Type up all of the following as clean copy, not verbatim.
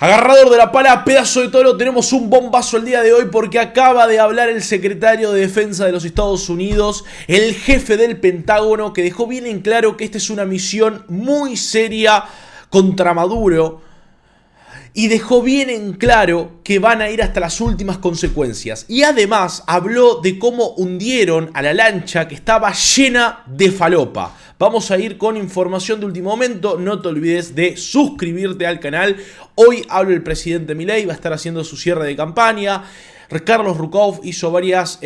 Agarrador de la pala, pedazo de toro, tenemos un bombazo el día de hoy porque acaba de hablar el secretario de Defensa de los Estados Unidos, el jefe del Pentágono, que dejó bien en claro que esta es una misión muy seria contra Maduro y dejó bien en claro que van a ir hasta las últimas consecuencias. Y además habló de cómo hundieron a la lancha que estaba llena de falopa. Vamos a ir con información de último momento. No te olvides de suscribirte al canal. Hoy habla el presidente MILEI, va a estar haciendo su cierre de campaña. Carlos Ruckhoff hizo varios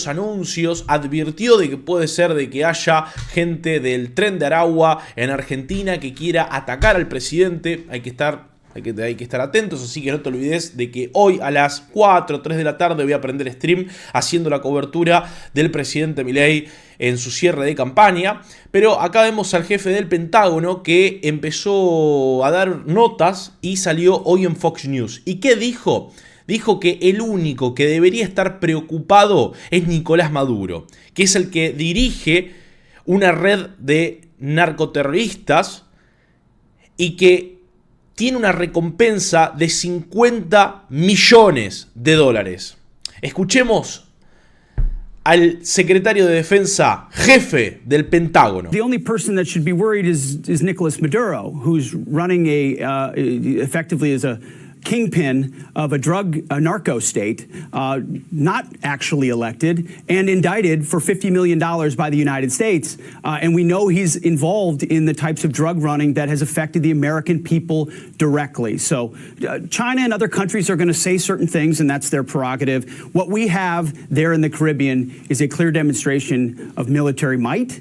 anuncios, advirtió de que puede ser de que haya gente del tren de Aragua en Argentina que quiera atacar al presidente. Hay que estar atentos, así que no te olvides de que hoy a las 4 o 3 de la tarde voy a prender stream haciendo la cobertura del presidente MILEI en su cierre de campaña. Pero acá vemos al jefe del Pentágono que empezó a dar notas y salió hoy en Fox News. ¿Y qué dijo? Dijo que el único que debería estar preocupado es Nicolás Maduro, que es el que dirige una red de narcoterroristas y que tiene una recompensa de 50 millones de dólares. Escuchemos al secretario de Defensa, jefe del Pentágono. The only person that should be worried is Nicolás Maduro, who's running effectively as a kingpin of a narco state, not actually elected and indicted for $50 million by the United States. And we know he's involved in the types of drug running that has affected the American people directly. So China and other countries are going to say certain things, and that's their prerogative. What we have there in the Caribbean is a clear demonstration of military might.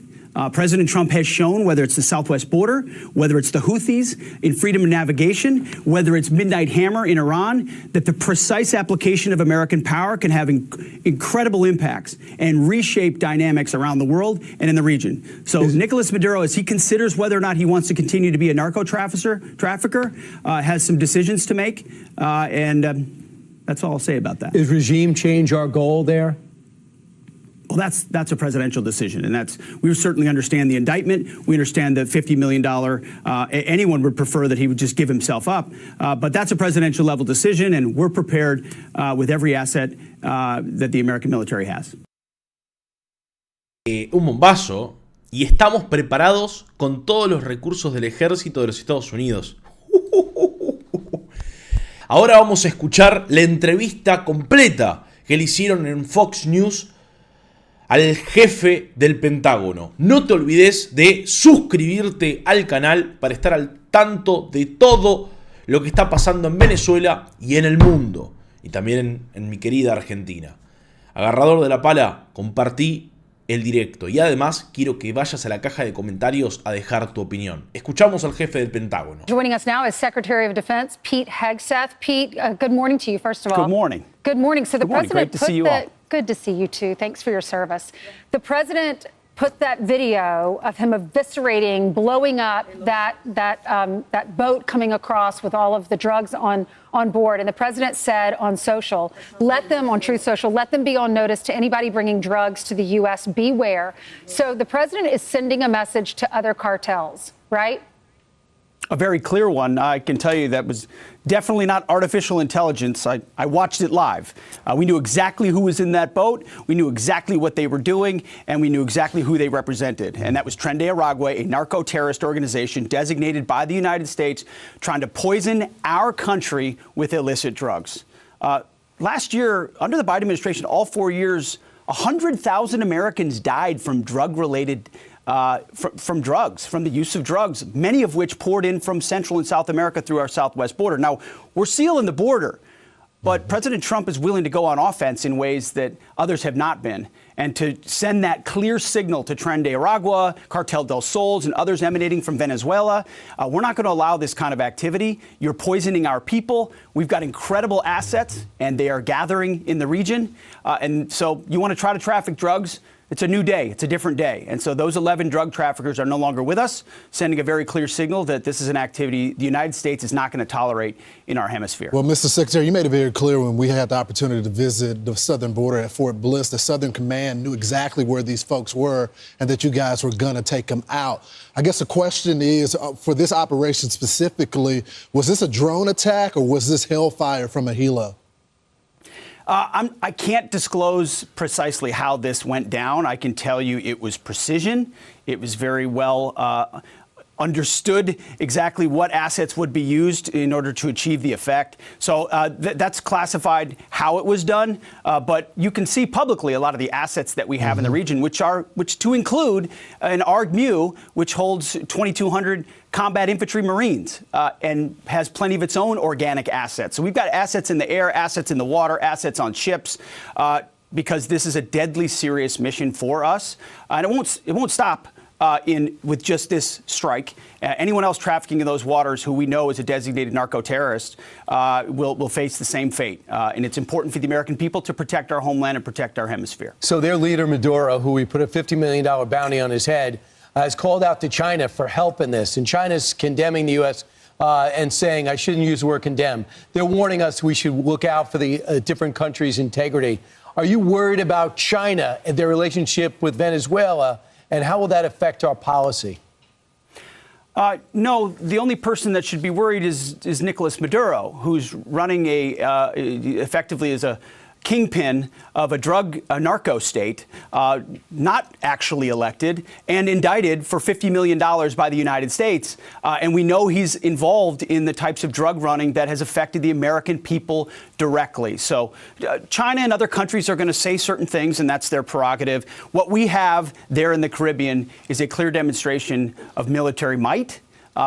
President Trump has shown, whether it's the southwest border, whether it's the Houthis in freedom of navigation, whether it's Midnight Hammer in Iran, that the precise application of American power can have incredible impacts and reshape dynamics around the world and in the region. So Nicolás Maduro, as he considers whether or not he wants to continue to be a narco trafficker, has some decisions to make, and that's all I'll say about that. Is regime change our goal there? Well, that's a presidential decision, and we certainly understand the indictment. We understand the $50 million. Anyone would prefer that he would just give himself up, but that's a presidential level decision, and we're prepared with every asset that the American military has. Un bombazo, y estamos preparados con todos los recursos del ejército de los Estados Unidos. Ahora vamos a escuchar la entrevista completa que le hicieron en Fox News al jefe del Pentágono. No te olvides de suscribirte al canal para estar al tanto de todo lo que está pasando en Venezuela y en el mundo. Y también en mi querida Argentina. Agarrador de la pala, compartí el directo. Y además quiero que vayas a la caja de comentarios a dejar tu opinión. Escuchamos al jefe del Pentágono. Joining us now is Secretary of Defense Pete Hegseth. Pete, good morning to you, first of all. Good morning. Good morning. So the president Great to see you all. Good to see you too. Thanks for your service. The president put that video of him eviscerating, blowing up that boat coming across with all of the drugs on board. And the president said on social, on Truth Social, let them be on notice to anybody bringing drugs to the U.S. Beware. So the president is sending a message to other cartels, right? A very clear one. I can tell you that was definitely not artificial intelligence. I watched it live. We knew exactly who was in that boat. We knew exactly what they were doing, and we knew exactly who they represented. And that was Tren de Aragua, a narco-terrorist organization designated by the United States, trying to poison our country with illicit drugs. Last year, under the Biden administration, all 4 years, 100,000 Americans died from drug-related from drugs, from the use of drugs, many of which poured in from Central and South America through our southwest border. Now, we're sealing the border, but President Trump is willing to go on offense in ways that others have not been. And to send that clear signal to Tren de Aragua, Cartel del Sols, and others emanating from Venezuela, we're not going to allow this kind of activity. You're poisoning our people. We've got incredible assets, and they are gathering in the region. And so you want to try to traffic drugs, it's a new day. It's a different day. And so those 11 drug traffickers are no longer with us, sending a very clear signal that this is an activity the United States is not going to tolerate in our hemisphere. Well, Mr. Secretary, you made it very clear when we had the opportunity to visit the southern border at Fort Bliss, the Southern Command knew exactly where these folks were and that you guys were going to take them out. I guess the question is, for this operation specifically, was this a drone attack or was this hellfire from a helo? I can't disclose precisely how this went down. I can tell you it was precision. It was very well understood exactly what assets would be used in order to achieve the effect. So that's classified how it was done. But you can see publicly a lot of the assets that we have in the region, which to include an ARGMU, which holds 2,200 combat infantry Marines and has plenty of its own organic assets. So we've got assets in the air, assets in the water, assets on ships, because this is a deadly serious mission for us. And it won't stop with just this strike. Anyone else trafficking in those waters who we know is a designated narco-terrorist will face the same fate. And it's important for the American people to protect our homeland and protect our hemisphere. So their leader, Maduro, who we put a $50 million bounty on his head, has called out to China for help in this. And China's condemning the U.S. And saying, I shouldn't use the word condemn. They're warning us we should look out for the different countries' integrity. Are you worried about China and their relationship with Venezuela? And how will that affect our policy? No, the only person that should be worried is Nicolas Maduro, who's running effectively as a kingpin of a narco state, not actually elected and indicted for $50 million by the United States. And we know he's involved in the types of drug running that has affected the American people directly. So China and other countries are going to say certain things, and that's their prerogative. What we have there in the Caribbean is a clear demonstration of military might.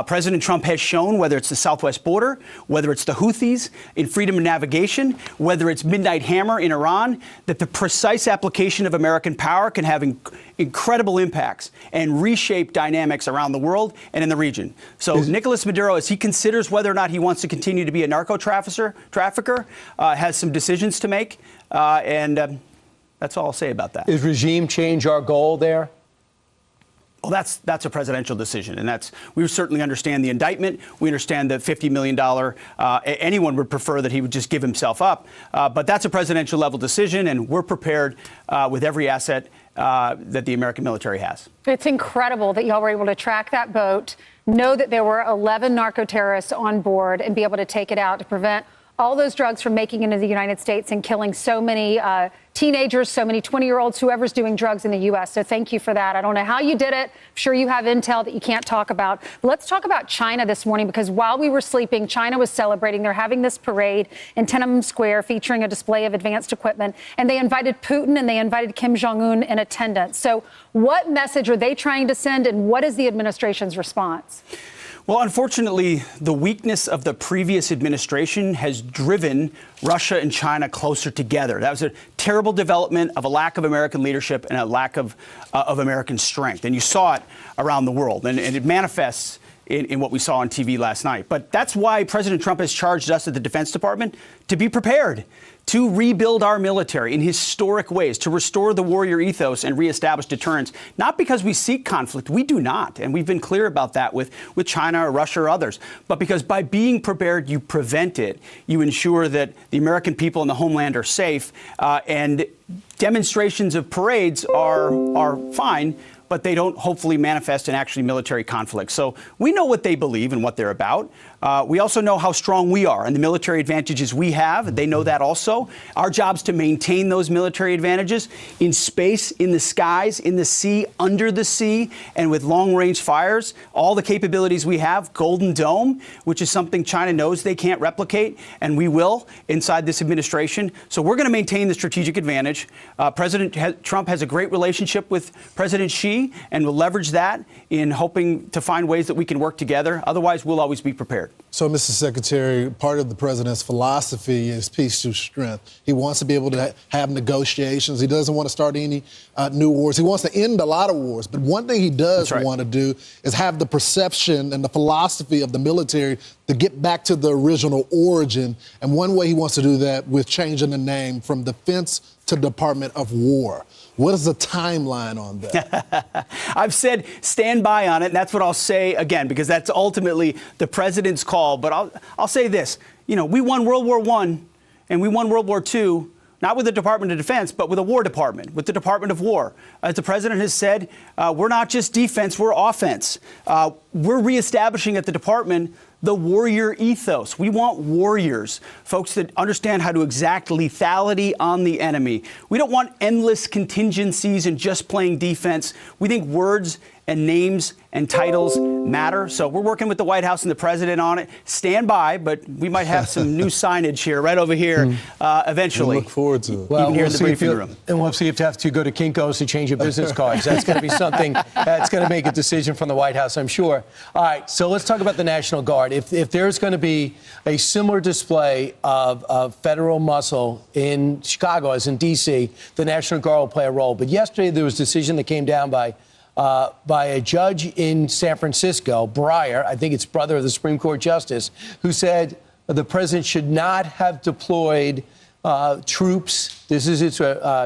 President Trump has shown, whether it's the southwest border, whether it's the Houthis in freedom of navigation, whether it's Midnight Hammer in Iran, that the precise application of American power can have incredible impacts and reshape dynamics around the world and in the region. So Nicolas Maduro, as he considers whether or not he wants to continue to be a narco trafficker, has some decisions to make. And that's all I'll say about that. Is regime change our goal there? Well, that's a presidential decision, and we certainly understand the indictment. We understand the $50 million. Anyone would prefer that he would just give himself up, but that's a presidential level decision, and we're prepared with every asset that the American military has. It's incredible that y'all were able to track that boat, know that there were 11 narco-terrorists on board, and be able to take it out to prevent all those drugs from making it into the United States and killing so many teenagers, so many 20-year-olds, whoever's doing drugs in the U.S. So thank you for that. I don't know how you did it. I'm sure you have intel that you can't talk about. But let's talk about China this morning, because while we were sleeping, China was celebrating. They're having this parade in Tiananmen Square featuring a display of advanced equipment. And they invited Putin and they invited Kim Jong-un in attendance. So what message are they trying to send, and what is the administration's response? Well, unfortunately, the weakness of the previous administration has driven Russia and China closer together. That was a terrible development of a lack of American leadership and a lack of American strength. And you saw it around the world, and it manifests in what we saw on TV last night. But that's why President Trump has charged us at the Defense Department to be prepared, to rebuild our military in historic ways, to restore the warrior ethos and reestablish deterrence, not because we seek conflict. We do not. And we've been clear about that with China or Russia or others. But because by being prepared, you prevent it. You ensure that the American people and the homeland are safe. And demonstrations of parades are fine, but they don't hopefully manifest in actually military conflict. So we know what they believe and what they're about. We also know how strong we are and the military advantages we have. They know that also. Our job's to maintain those military advantages in space, in the skies, in the sea, under the sea, and with long-range fires. All the capabilities we have, Golden Dome, which is something China knows they can't replicate, and we will inside this administration. So we're going to maintain the strategic advantage. President Trump has a great relationship with President Xi, and we'll leverage that in hoping to find ways that we can work together. Otherwise, we'll always be prepared. So, Mr. Secretary, part of the president's philosophy is peace through strength. He wants to be able to have negotiations. He doesn't want to start any new wars. He wants to end a lot of wars. But one thing he does want to do is have the perception and the philosophy of the military to get back to the original origin. And one way he wants to do that with changing the name from defense to Department of War. What is the timeline on that? I've said stand by on it, and that's what I'll say again, because that's ultimately the president's call. But I'll say this. You know, we won World War I and we won World War II, not with the Department of Defense, but with a War Department, with the Department of War. As the president has said, we're not just defense, we're offense. We're reestablishing at the department the warrior ethos. We want warriors, folks that understand how to exact lethality on the enemy. We don't want endless contingencies and just playing defense. We think words and names and titles matter. So we're working with the White House and the president on it. Stand by, but we might have some new signage here, right over here, eventually. We look forward to it. Well, even here in the briefing room. And we'll see if you have to go to Kinko's to change your business cards. That's going to be something that's going to make a decision from the White House, I'm sure. All right, so let's talk about the National Guard. If there's going to be a similar display of federal muscle in Chicago as in D.C., the National Guard will play a role. But yesterday there was a decision that came down by a judge in San Francisco, Breyer, I think it's brother of the Supreme Court Justice, who said the president should not have deployed troops,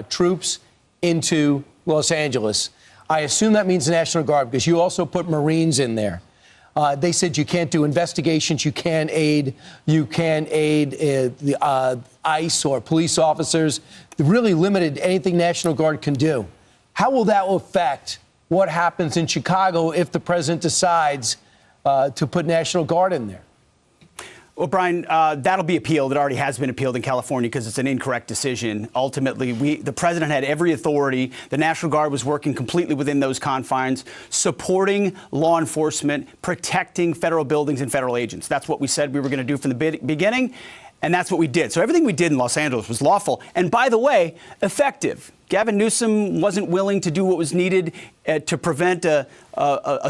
troops into Los Angeles. I assume that means the National Guard, because you also put Marines in there. They said you can't do investigations, you can't aid the ICE or police officers. They really limited anything National Guard can do. How will that affect what happens in Chicago if the president decides to put National Guard in there? Well, Brian, that'll be appealed. It already has been appealed in California because it's an incorrect decision. Ultimately, the president had every authority. The National Guard was working completely within those confines, supporting law enforcement, protecting federal buildings and federal agents. That's what we said we were going to do from the beginning, and that's what we did. So everything we did in Los Angeles was lawful. And by the way, effective. Gavin Newsom wasn't willing to do what was needed to prevent a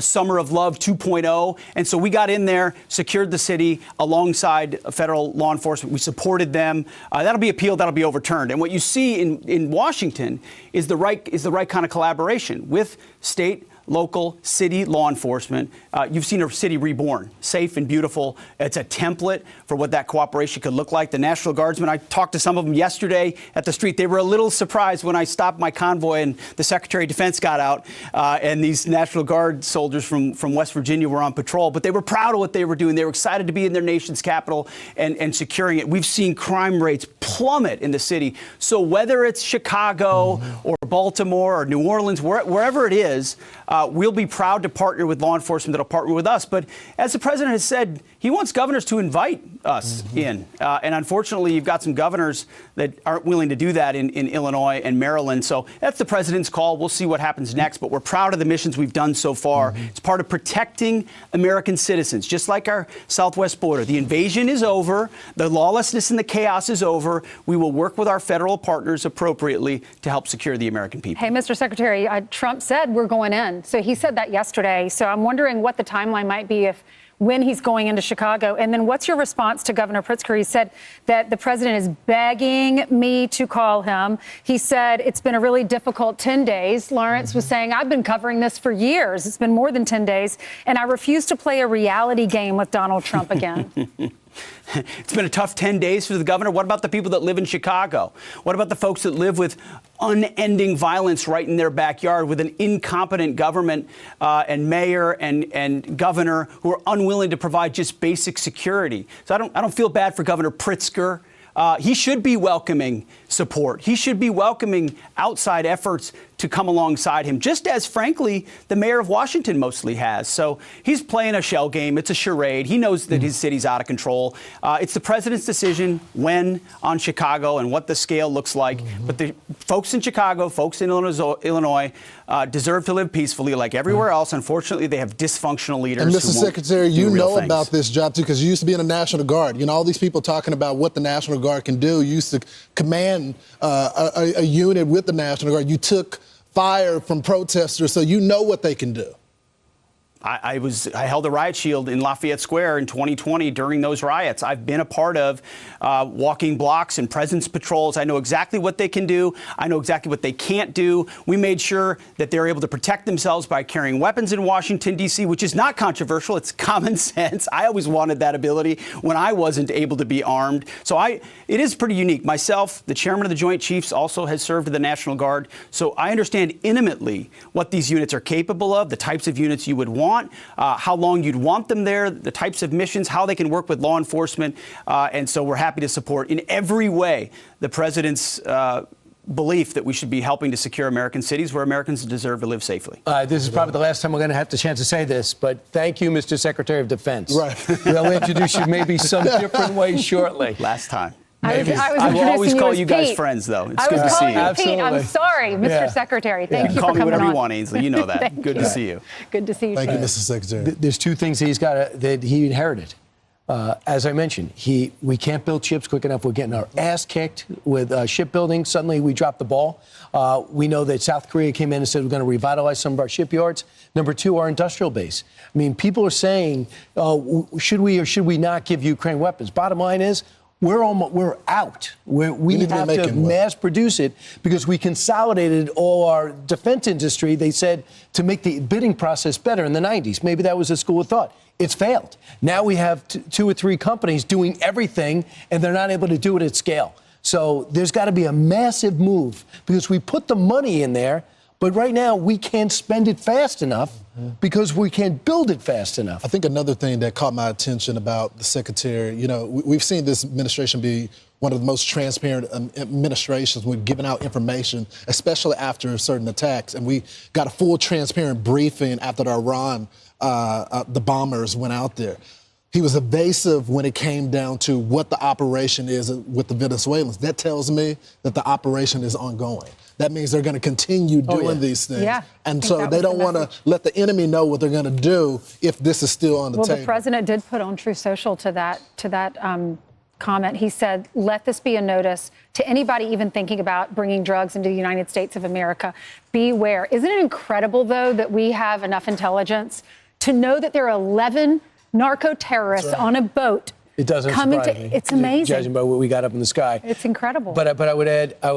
Summer of Love 2.0. And so we got in there, secured the city alongside federal law enforcement. We supported them. That'll be appealed. That'll be overturned. And what you see in Washington is the right kind of collaboration with state, local, city law enforcement. You've seen a city reborn, safe and beautiful. It's a template for what that cooperation could look like. The National Guardsmen, I talked to some of them yesterday at the street. They were a little surprised when I stopped my convoy and the Secretary of Defense got out and these National Guard soldiers from West Virginia were on patrol. But they were proud of what they were doing. They were excited to be in their nation's capital and securing it. We've seen crime rates plummet in the city. So whether it's Chicago or Baltimore or New Orleans, wherever it is, we'll be proud to partner with law enforcement that'll partner with us. But as the president has said, he wants governors to invite us in. And unfortunately, you've got some governors that aren't willing to do that in Illinois and Maryland. So that's the president's call. We'll see what happens next. But we're proud of the missions we've done so far. It's part of protecting American citizens, just like our southwest border. The invasion is over. The lawlessness and the chaos is over. We will work with our federal partners appropriately to help secure the American people. Hey, Mr. Secretary, Trump said we're going in. So he said that yesterday. So I'm wondering what the timeline might be when he's going into Chicago. And then what's your response to Governor Pritzker? He said that the president is begging me to call him. He said it's been a really difficult 10 days. Lawrence was saying, I've been covering this for years. It's been more than 10 days. And I refuse to play a reality game with Donald Trump again. It's been a tough 10 days for the governor. What about the people that live in Chicago? What about the folks that live with unending violence right in their backyard with an incompetent government and mayor and governor who are unwilling to provide just basic security? So I don't feel bad for Governor Pritzker. He should be welcoming support. He should be welcoming outside efforts to come alongside him, just as, frankly, the mayor of Washington mostly has. So he's playing a shell game. It's a charade. He knows that his city's out of control. It's the president's decision when on Chicago and what the scale looks like. But the folks in Chicago, folks in Illinois, deserve to live peacefully like everywhere else. Unfortunately, they have dysfunctional leaders. And Mr. Secretary, you know things about this job, too, because you used to be in the National Guard. You know, all these people talking about what the National Guard can do. You used to command a unit with the National Guard. You took fire from protesters, so you know what they can do. I held a riot shield in Lafayette Square in 2020 during those riots. I've been a part of walking blocks and presence patrols. I know exactly what they can do. I know exactly what they can't do. We made sure that they're able to protect themselves by carrying weapons in Washington, D.C., which is not controversial. It's common sense. I always wanted that ability when I wasn't able to be armed. So it is pretty unique. Myself, the chairman of the Joint Chiefs, also has served in the National Guard. So I understand intimately what these units are capable of, the types of units you would want. How long you'd want them there, the types of missions, how they can work with law enforcement. And so we're happy to support in every way the president's belief that we should be helping to secure American cities where Americans deserve to live safely. This is probably the last time we're going to have the chance to say this, but thank you, Mr. Secretary of Defense. Right. We'll introduce you maybe some different way shortly. Last time. I was I will always call you guys Pete. friends, though. It's I good was to see calling you. you Pete. I'm sorry, Mr. Secretary. Thank you Call for me coming whatever on. you want, Ainsley. You know that. Good to see you. Good to see you. Thank too. you, Mr. Secretary. There's two things that he inherited. As I mentioned, we can't build ships quick enough. We're getting our ass kicked with shipbuilding. Suddenly, we dropped the ball. We know that South Korea came in and said we're going to revitalize some of our shipyards. Number two, our industrial base. I mean, people are saying, should we or should we not give Ukraine weapons? Bottom line is, we're out. We have to mass produce it because we consolidated all our defense industry, they said, to make the bidding process better in the 90s. Maybe that was a school of thought. It's failed. Now we have two or three companies doing everything, and they're not able to do it at scale. So there's got to be a massive move because we put the money in there, but right now we can't spend it fast enough because we can't build it fast enough. I think another thing that caught my attention about the secretary, we've seen this administration be one of the most transparent administrations. We've given out information, especially after certain attacks. And we got a full transparent briefing after the Iran, the bombers went out there. He was evasive when it came down to what the operation is with the Venezuelans. That tells me that the operation is ongoing. That means they're going to continue doing these things. Yeah, and so they don't want to let the enemy know what they're going to do if this is still on the table. Well, the president did put on True Social to that comment. He said, let this be a notice to anybody even thinking about bringing drugs into the United States of America. Beware. Isn't it incredible, though, that we have enough intelligence to know that there are 11 narco-terrorists on a boat? It doesn't surprise me. It's amazing. Judging by what we got up in the sky. It's incredible. But I would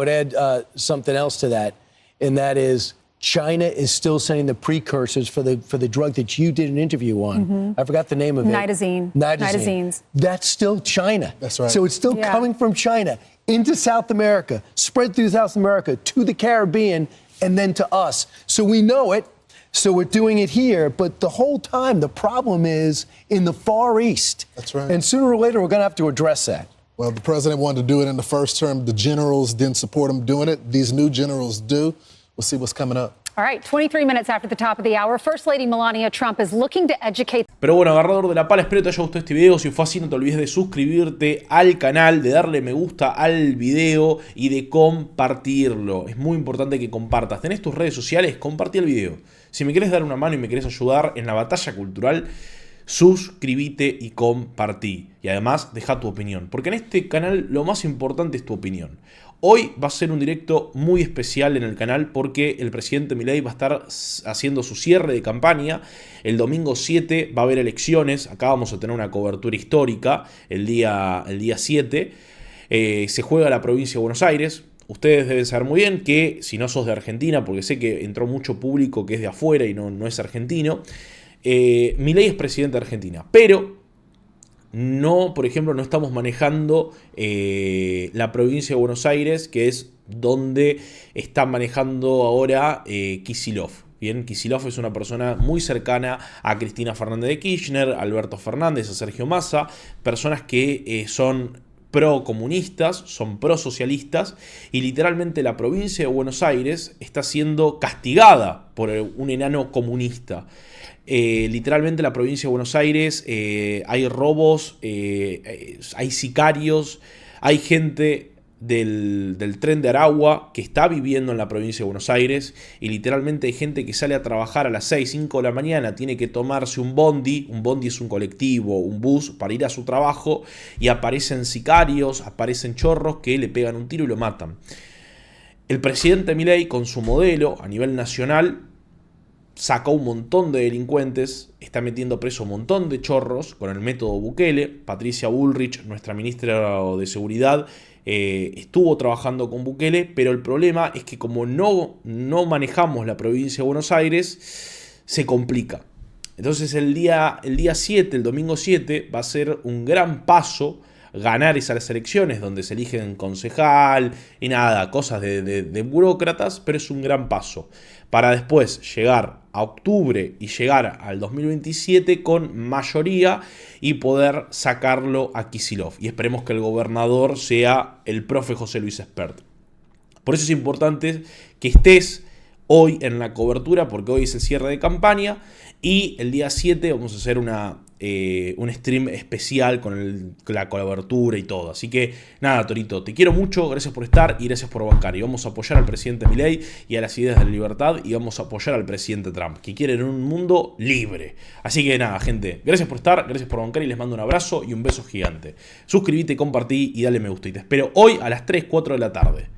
add something else to that, and that is China is still sending the precursors for the drug that you did an interview on. I forgot the name of it. Nitazines. That's still China. That's right. So it's still coming from China into South America, spread through South America to the Caribbean, and then to us. So we know it. So we're doing it here, but the whole time the problem is in the Far East. That's right. And sooner or later we're going to have to address that. Well, the president wanted to do it in the first term. The generals didn't support him doing it. These new generals do. We'll see what's coming up. All right, 23 minutes after the top of the hour, First Lady Melania Trump is looking to educate. Pero bueno, agarrador de la pala, espero te haya gustado este video. Si fue así, no te olvides de suscribirte al canal, de darle me gusta al video y de compartirlo. Es muy importante que compartas. ¿Tenés tus redes sociales? Compartí el video. Si me querés dar una mano y me querés ayudar en la batalla cultural, suscríbete y compartí. Y además, deja tu opinión. Porque en este canal lo más importante es tu opinión. Hoy va a ser un directo muy especial en el canal porque el presidente MILEI va a estar haciendo su cierre de campaña. El domingo 7 va a haber elecciones. Acá vamos a tener una cobertura histórica el día 7. Se juega la provincia de Buenos Aires. Ustedes deben saber muy bien que si no sos de Argentina, porque sé que entró mucho público que es de afuera y no es argentino, MILEI es presidente de Argentina. Pero no, por ejemplo, no estamos manejando la provincia de Buenos Aires, que es donde está manejando ahora Kicillof. Bien, Kicillof es una persona muy cercana a Cristina Fernández de Kirchner, a Alberto Fernández, a Sergio Massa, personas que son pro-comunistas, son pro-socialistas, y literalmente la provincia de Buenos Aires está siendo castigada por un enano comunista. Literalmente la provincia de Buenos Aires hay robos, hay sicarios, hay gente del tren de Aragua que está viviendo en la provincia de Buenos Aires, y literalmente hay gente que sale a trabajar a las 6, 5 de la mañana, tiene que tomarse un bondi es un colectivo, un bus para ir a su trabajo, y aparecen sicarios, aparecen chorros que le pegan un tiro y lo matan. El presidente MILEI, con su modelo a nivel nacional, sacó un montón de delincuentes, está metiendo preso un montón de chorros con el método Bukele. Patricia Bullrich, nuestra ministra de Seguridad, estuvo trabajando con Bukele, pero el problema es que como no manejamos la provincia de Buenos Aires, se complica. Entonces el día 7, el domingo 7, va a ser un gran paso ganar esas elecciones donde se eligen concejal y nada, cosas de burócratas, pero es un gran paso para después llegar a octubre y llegar al 2027 con mayoría y poder sacarlo a Kicillof. Y esperemos que el gobernador sea el profe José Luis Espert. Por eso es importante que estés hoy en la cobertura, porque hoy es el cierre de campaña y el día 7 vamos a hacer un stream especial con la cobertura y todo. Así que nada, Torito, te quiero mucho, gracias por estar y gracias por bancar. Y vamos a apoyar al presidente Milei y a las ideas de la libertad y vamos a apoyar al presidente Trump, que quieren un mundo libre. Así que nada, gente, gracias por estar, gracias por bancar y les mando un abrazo y un beso gigante. Suscríbete, compartí y dale me gusta. Y te espero hoy a las 3, 4 de la tarde.